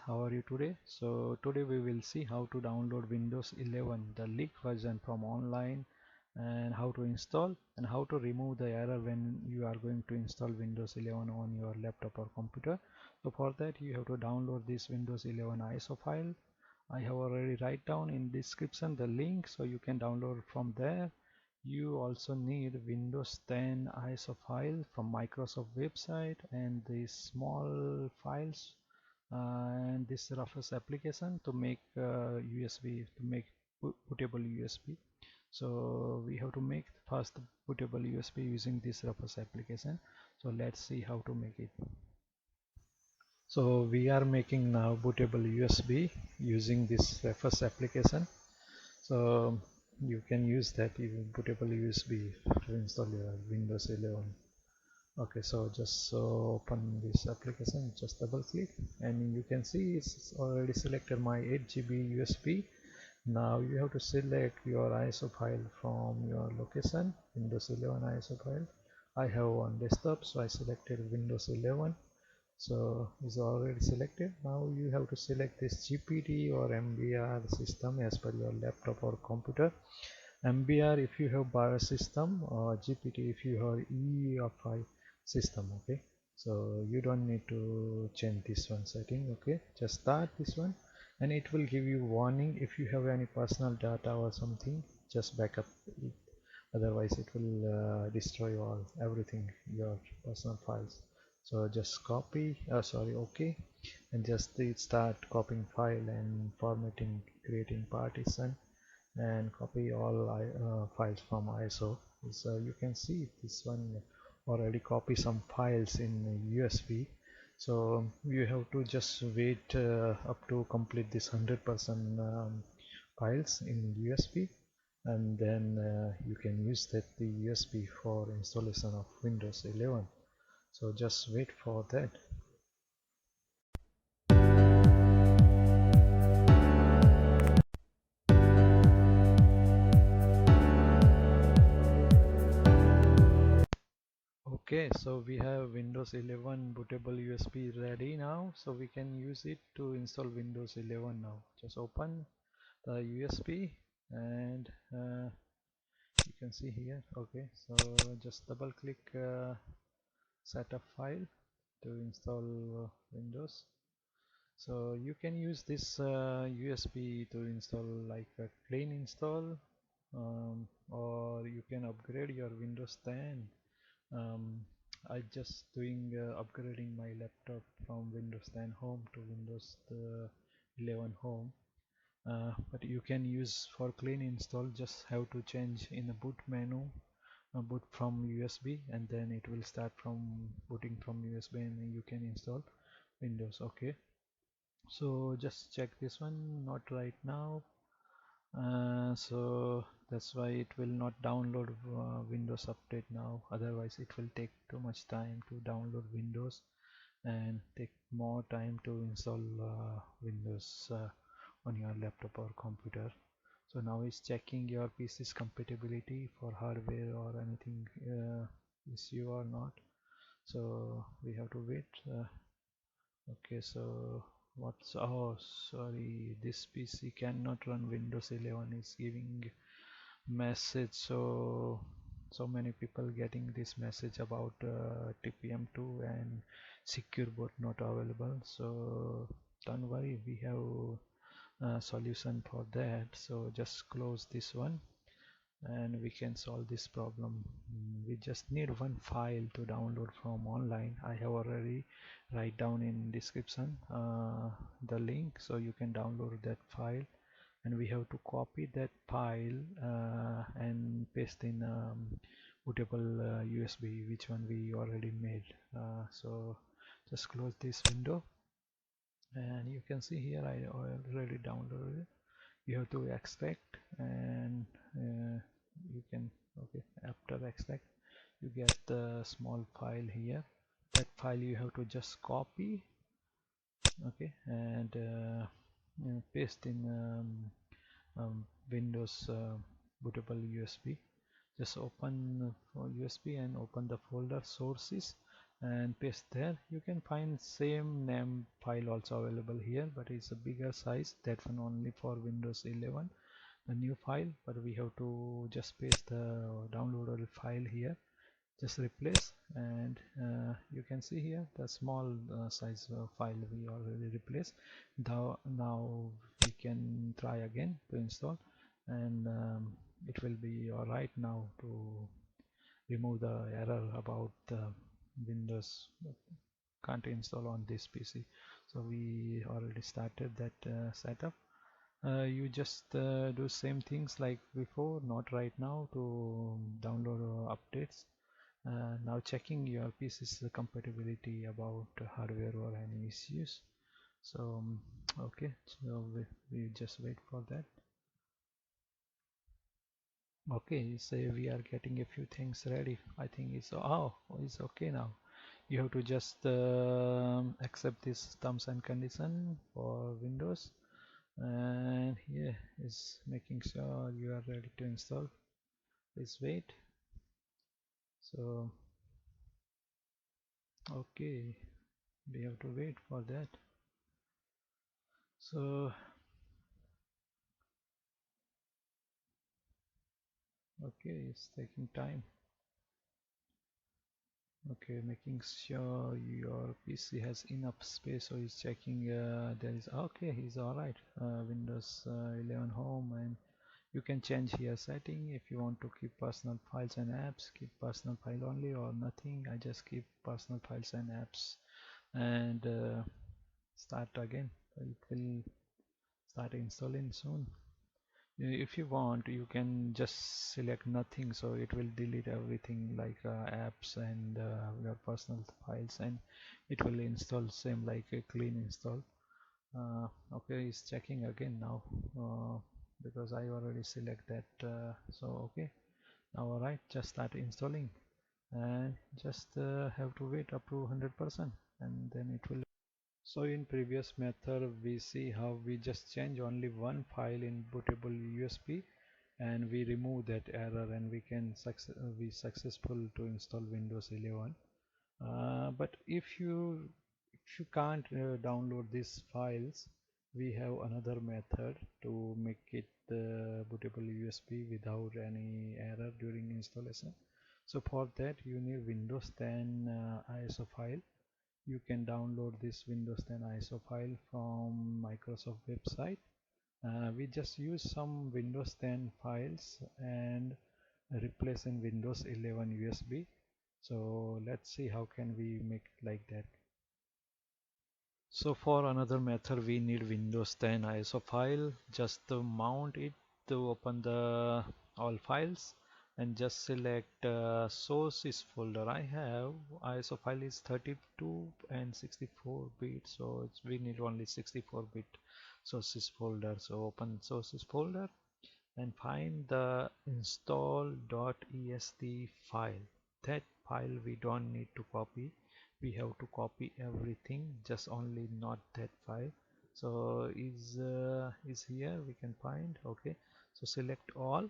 how are you today? So today we will see how to download Windows 11, the leaked version from online, and how to install and how to remove the error when you are going to install Windows 11 on your laptop or computer. So for that you have to download this Windows 11 ISO file. I have already write down in description the link, so you can download from there. You also need Windows 10 ISO file from Microsoft website and these small files and this RUFUS application to make USB, to make bootable USB. So we have to make first bootable USB using this RUFUS application. So let's see how to make it. So we are making now bootable USB using this RUFUS application. So you can use that bootable USB to install your Windows 11. Okay, so just open this application, just double click, and you can see it's already selected my 8 GB USB. Now you have to select your ISO file from your location, Windows 11 ISO file. I have on desktop, so I selected Windows 11. So it's already selected. Now you have to select this GPT or MBR system as per your laptop or computer. MBR if you have BIOS system, or GPT if you have EFI system. Okay, so you don't need to change this one setting. Okay, just start this one and it will give you warning if you have any personal data or something, just backup it, otherwise it will destroy all everything, your personal files. So just copy, okay, and just start copying file and formatting, creating partition, and copy all files from ISO. So you can see this one already copy some files in USB. So you have to just wait up to complete this 100% files in USB, and then you can use that the USB for installation of Windows 11. So just wait for that. Okay, so we have Windows 11 bootable USB ready now, so we can use it to install Windows 11 now. Just open the USB and you can see here. Okay, so just double click setup file to install Windows. So you can use this USB to install like a clean install, or you can upgrade your Windows 10. I just doing upgrading my laptop from Windows 10 Home to Windows 11 Home. But you can use for clean install, just have to change in the boot menu, boot from USB, and then it will start from booting from USB and you can install Windows. Okay, so just check this one, not right now. So that's why it will not download Windows update now, otherwise it will take too much time to download Windows and take more time to install Windows on your laptop or computer. So now it's checking your PC's compatibility for hardware or anything issue or not, so we have to wait. Okay, so what's, oh sorry, this PC cannot run Windows 11, is giving message. So many people getting this message about TPM2 and secure boot not available. So don't worry, we have a solution for that. So just close this one and we can solve this problem. We just need one file to download from online. I have already write down in description the link, so you can download that file, and we have to copy that file and paste in bootable USB, which one we already made. So just close this window and you can see here I already downloaded it. You have to extract and you can, okay, after extract you get the small file here. That file you have to just copy, okay, and paste in Windows bootable USB. Just open USB and open the folder sources and paste there. You can find same name file also available here, but it's a bigger size. That one only for Windows 11, the new file, but we have to just paste the downloadable file here. Just replace, and you can see here the small size file we already replaced. Now we can try again to install, and it will be alright now to remove the error about the Windows can't install on this PC. So we already started that setup. You just do same things like before, not right now, to download updates. Now checking your PC's compatibility about hardware or any issues. So okay, so we just wait for that. Okay, say we are getting a few things ready. I think it's okay now. You have to just accept this terms and condition for Windows, and here is making sure you are ready to install. Please wait. So okay, we have to wait for that. So okay, it's taking time. Okay, making sure your PC has enough space, so he's checking there is okay, he's alright. Windows 11 home, and you can change here setting if you want to keep personal files and apps, keep personal file only or nothing. I just keep personal files and apps, and start again. It will start installing soon. If you want, you can just select nothing, so it will delete everything like apps and your personal files, and it will install same like a clean install. Okay, it's checking again now, because I already select that. So okay, now alright, just start installing, and just have to wait up to 100%, and then it will. So in previous method we see how we just change only one file in bootable USB, and we remove that error, and we can be successful to install Windows 11. But if you can't download these files, we have another method to make it bootable USB without any error during installation. So for that you need Windows 10 ISO file. You can download this Windows 10 ISO file from Microsoft website. We just use some Windows 10 files and replace in Windows 11 USB. So let's see how can we make it like that. So for another method we need Windows 10 ISO file. Just to mount it, to open the all files, and just select sources folder. I have ISO file is 32 and 64 bit, so we need only 64 bit sources folder. So open sources folder and find the install.est file. That file we don't need to copy. We have to copy everything, just only not that file. So is here we can find. Okay, so select all,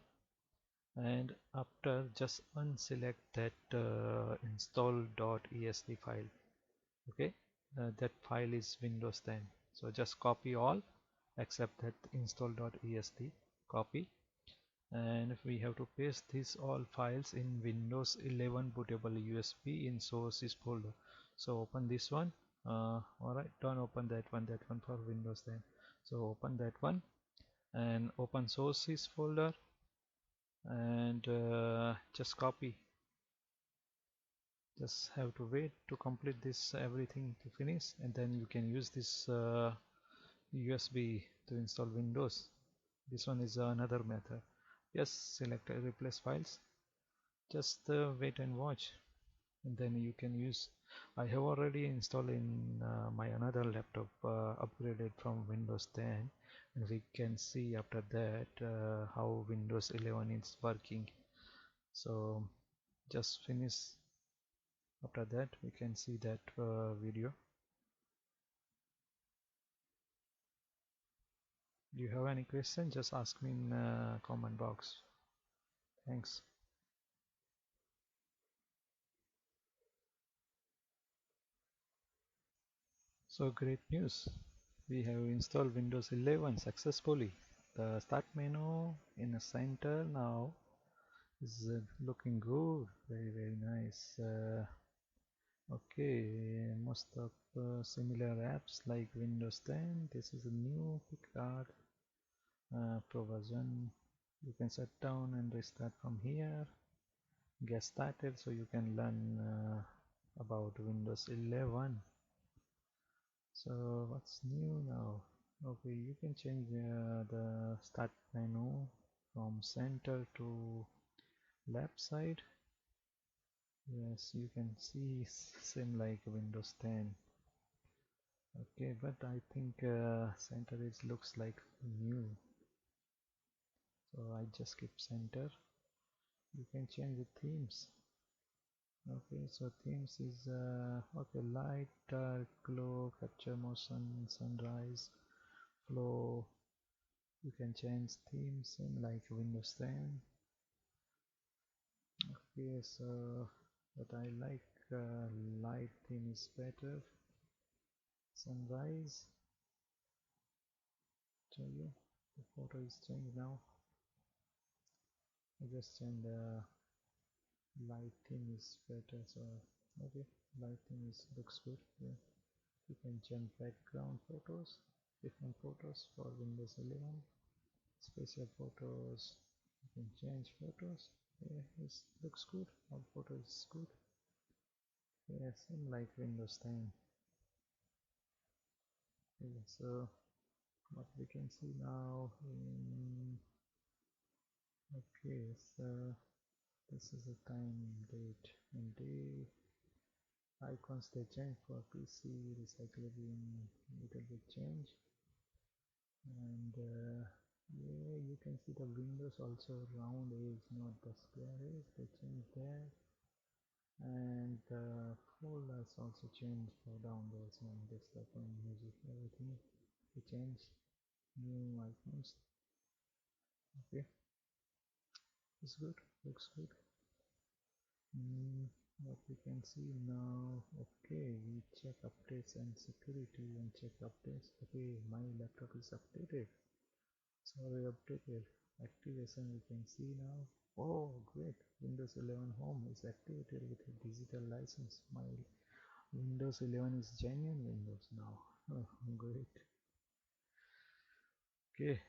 and after just unselect that install.est file. Okay, that file is Windows 10. So just copy all except that install.est, copy, and we have to paste these all files in Windows 11 bootable USB in sources folder. So open this one. Alright, don't open that one for Windows 10. So open that one and open sources folder, and just copy. Just have to wait to complete this everything to finish, and then you can use this USB to install Windows. This one is another method. Yes, select replace files. Just wait and watch, and then you can use. I have already installed in my another laptop, upgraded from Windows 10, and we can see after that how Windows 11 is working. So just finish. After that we can see that video. Do you have any question? Just ask me in comment box. Thanks. So great news. We have installed Windows 11 successfully. The start menu in the center now is looking good. Very nice. Okay, most of similar apps like Windows 10. This is a new Picard Pro version. You can shut down and restart from here. Get started so you can learn about Windows 11. So what's new now? Okay, you can change the start menu from center to left side. Yes, you can see same like Windows 10. Okay, but I think center is looks like new. So I just keep center. You can change the themes. Okay, so themes is okay, light, dark, glow, capture motion, sunrise, flow. You can change themes same like Windows 10. Okay, so but I like light theme is better. Sunrise. Tell you the photo is changed now. I just change the light theme is better. So okay, light theme is looks good. Yeah. You can change background photos, different photos for Windows 11. Special photos. You can change photos. Yeah, it looks good. All photos is good. Yeah, same like Windows 10. Yeah, so what we can see now in okay, so this is the time, date, and day. Icons they change for PC, recycling little bit change, and yeah, you can see the windows also round is not the square is. They change there, and the folders also change for downloads and desktop and music. Everything they change. New icons. Okay, it's good. Looks good. What we can see now, okay, we check updates and security and check updates. Okay, my laptop is updated. Sorry, updated. Activation we can see now. Oh, great. Windows 11 Home is activated with a digital license. My Windows 11 is genuine Windows now. Oh, great. Okay,